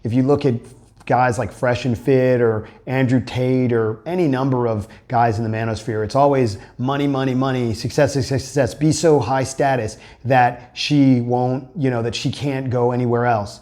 if you look at guys like Fresh and Fit or Andrew Tate or any number of guys in the manosphere, it's always money, money, money, success, success, success, be so high status that she won't, that she can't go anywhere else.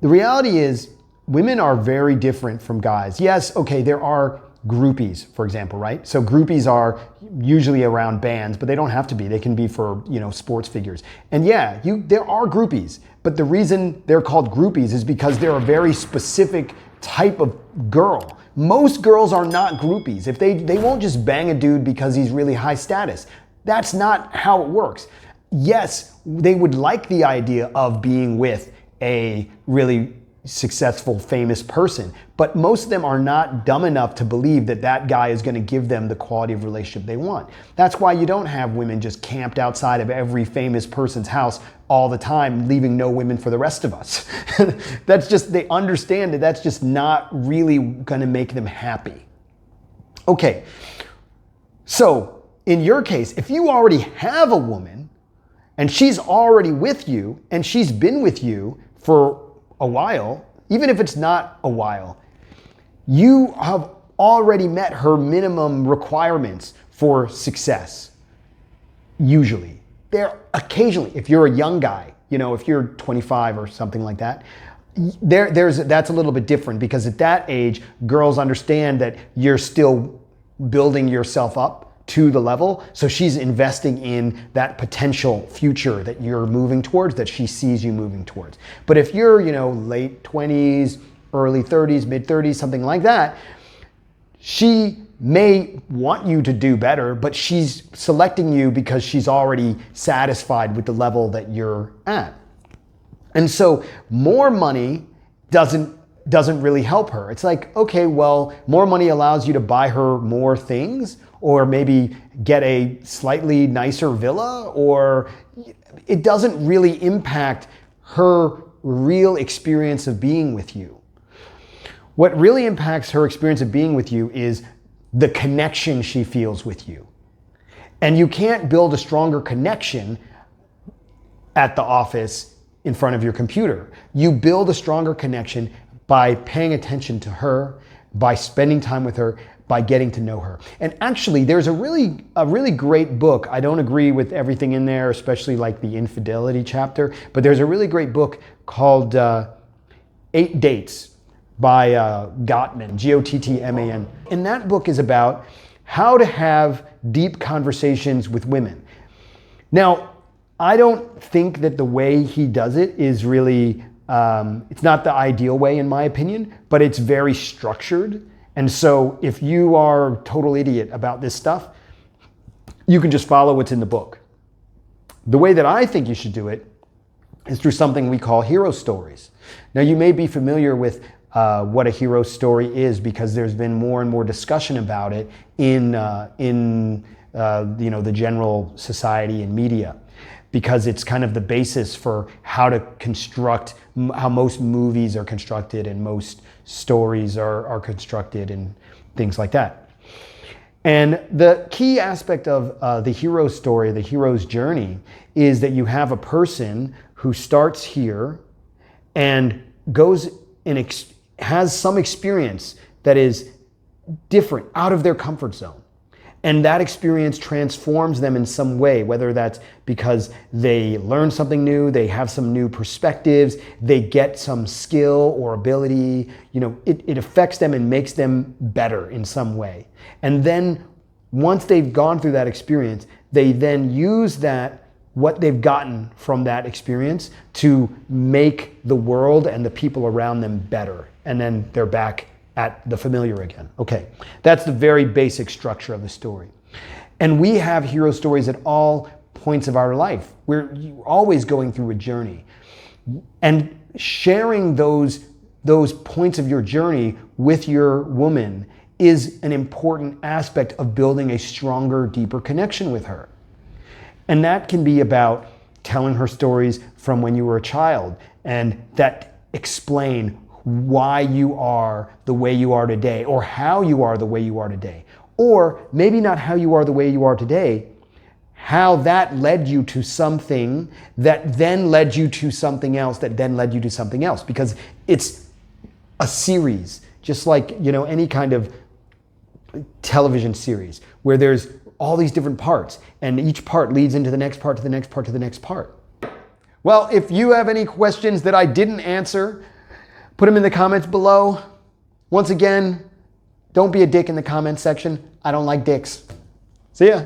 The reality is women are very different from guys. Yes, okay, there are groupies, for example, right? So groupies are usually around bands, but they don't have to be. They can be for, sports figures. And yeah, there are groupies, but the reason they're called groupies is because they're a very specific type of girl. Most girls are not groupies. If they won't just bang a dude because he's really high status. That's not how it works. Yes, they would like the idea of being with a really successful, famous person, but most of them are not dumb enough to believe that that guy is going to give them the quality of relationship they want. That's why you don't have women just camped outside of every famous person's house all the time, leaving no women for the rest of us. That's just, they understand that that's just not really going to make them happy. Okay, so in your case, if you already have a woman and she's already with you and she's been with you for a while, even if it's not a while, you have already met her minimum requirements for success. Usually. There occasionally, if you're a young guy, if you're 25 or something like that, that's a little bit different, because at that age, girls understand that you're still building yourself up to the level. So she's investing in that potential future that you're moving towards, that she sees you moving towards. But if you're, late 20s, early 30s, mid 30s, something like that, she may want you to do better, but she's selecting you because she's already satisfied with the level that you're at. And so more money doesn't really help her. It's like, okay, well, more money allows you to buy her more things, or maybe get a slightly nicer villa, or it doesn't really impact her real experience of being with you. What really impacts her experience of being with you is the connection she feels with you. And you can't build a stronger connection at the office in front of your computer. You build a stronger connection by paying attention to her, by spending time with her, by getting to know her. And actually, there's a really great book. I don't agree with everything in there, especially like the infidelity chapter, but there's a really great book called 8 Dates by Gottman, Gottman. And that book is about how to have deep conversations with women. Now, I don't think that the way he does it is really, it's not the ideal way in my opinion, but it's very structured. And so if you are a total idiot about this stuff, you can just follow what's in the book. The way that I think you should do it is through something we call hero stories. Now, you may be familiar with what a hero story is, because there's been more and more discussion about it in the general society and media, because it's kind of the basis for how to construct, how most movies are constructed and most stories are constructed and things like that. And the key aspect of the hero story, the hero's journey, is that you have a person who starts here and goes and has some experience that is different, out of their comfort zone. And that experience transforms them in some way, whether that's because they learn something new, they have some new perspectives, they get some skill or ability, it affects them and makes them better in some way. And then once they've gone through that experience, they then use what they've gotten from that experience to make the world and the people around them better. And then they're back at the familiar again. Okay, that's the very basic structure of the story. And we have hero stories at all points of our life. We're always going through a journey. And sharing those points of your journey with your woman is an important aspect of building a stronger, deeper connection with her. And that can be about telling her stories from when you were a child, and that explain why you are the way you are today, or how you are the way you are today. Or maybe not how you are the way you are today, how that led you to something that then led you to something else that then led you to something else, because it's a series, just like, you know, any kind of television series where there's all these different parts and each part leads into the next part to the next part to the next part. Well, if you have any questions that I didn't answer, put them in the comments below. Once again, don't be a dick in the comments section. I don't like dicks. See ya.